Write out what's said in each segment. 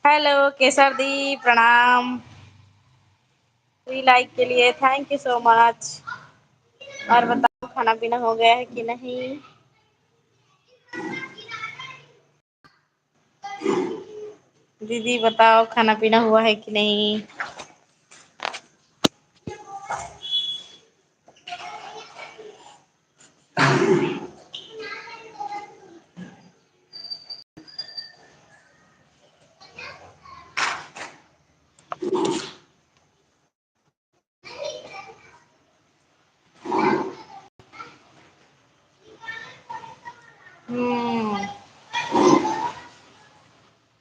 Hello केसर दी, प्रणाम। 3 like के लिए थैंक यू सो मच। और बताओ खाना पीना हो गया है कि नहीं? दीदी बताओ खाना पीना हुआ है कि नहीं? हम्म।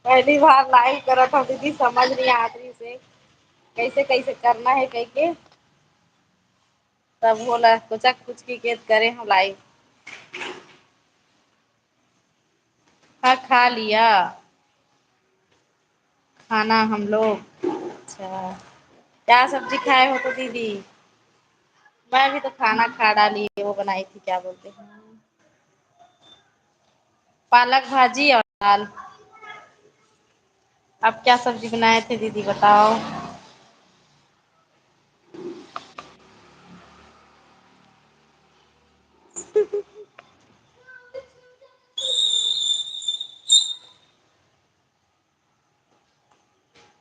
पहली बार लाइव करा था दीदी, समझ नहीं आती से कैसे कैसे करना है कह के तब बोला कुछ कुछ की केत करे हम लाइव। हाँ खा लिया खाना हम लोग। अच्छा, क्या सब्जी खाए हो तो दीदी? मैं भी तो खाना खा डाली, वो बनाई थी क्या बोलते हैं, पालक भाजी और दाल। अब क्या सब्जी बनाए थे दीदी बताओ?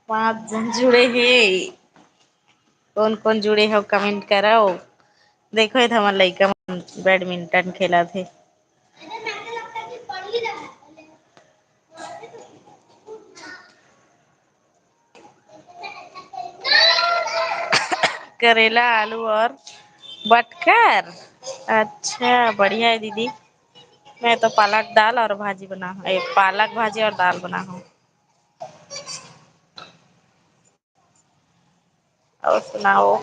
पांच जन जुड़े हैं। कौन कौन जुड़े हो कमेंट करो। देखो ये हमारे लड़का बैडमिंटन खेला थे। करेला आलू और बटकर। अच्छा बढ़िया है दीदी। मैं तो पालक दाल और भाजी बना हूँ, पालक भाजी और दाल बना हूँ। और सुनाओ।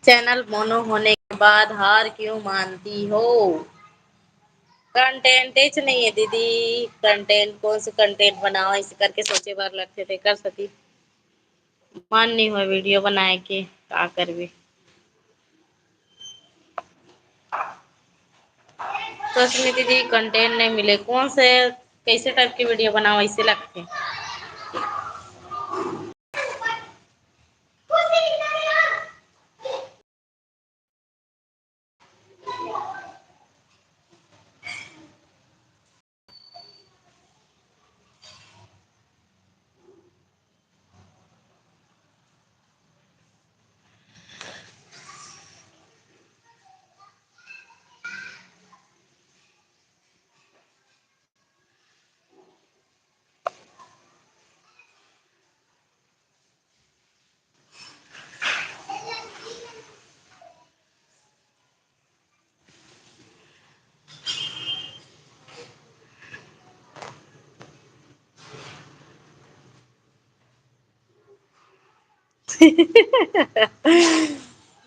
चैनल मोनो होने के बाद हार क्यों मानती हो? कंटेंट ही नहीं है दीदी। कंटेंट कौन से कंटेंट बनाओ इस करके सोचे बार लगते थे कर सकी। मन नहीं हुआ वीडियो बनाए के का करबे। सोच में दीदी कंटेंट नहीं मिले कौन से कैसे टाइप की वीडियो बनाओ ऐसे लगते।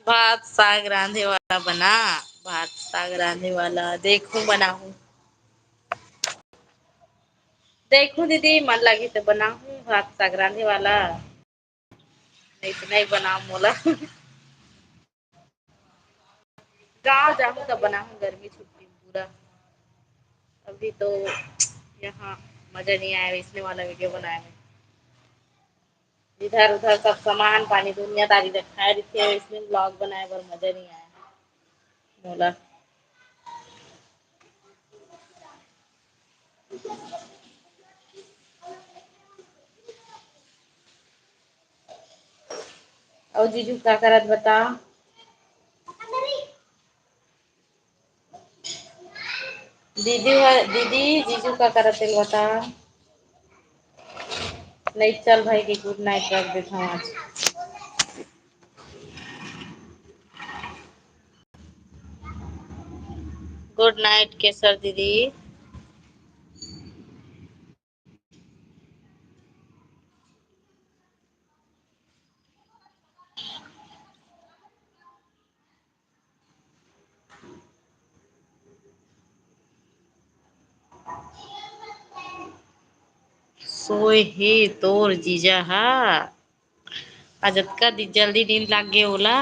भात साग रांधे वाला बना। भात साग रांधे वाला देखूं बनाऊं। देखूं दीदी मन लगी तो बनाऊं भात साग रांधे वाला। नहीं तो नहीं बनाऊं मोला। गाँव जाऊं तब बनाऊं गर्मी छुट्टी में पूरा। अभी तो यहाँ मजा नहीं आया इसने वाला वीडियो बनाया में। इधर उधर सब सामान पानी दुनियादारी दिखाए रही थी इसमें ब्लॉग बनाए पर मजा नहीं आया मोला। और जीजू का करत बता। दीदी जीजू का करत बता। नहीं चल भाई की गुड नाइट रख देता हूँ आज। गुड नाइट केसर दीदी। सोए हे तोर जीजा हा आज अतका जल्दी नींद लाग गे ओला।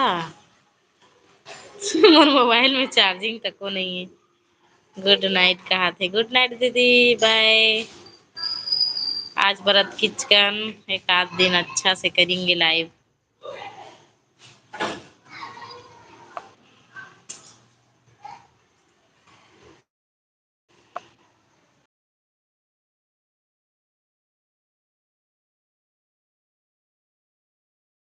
मोर मोबाइल में चार्जिंग तको नहीं है। गुड नाइट कहा थे। गुड नाइट दीदी बाय। आज व्रत खिंचकन एक आध दिन अच्छा से करेंगे लाइव।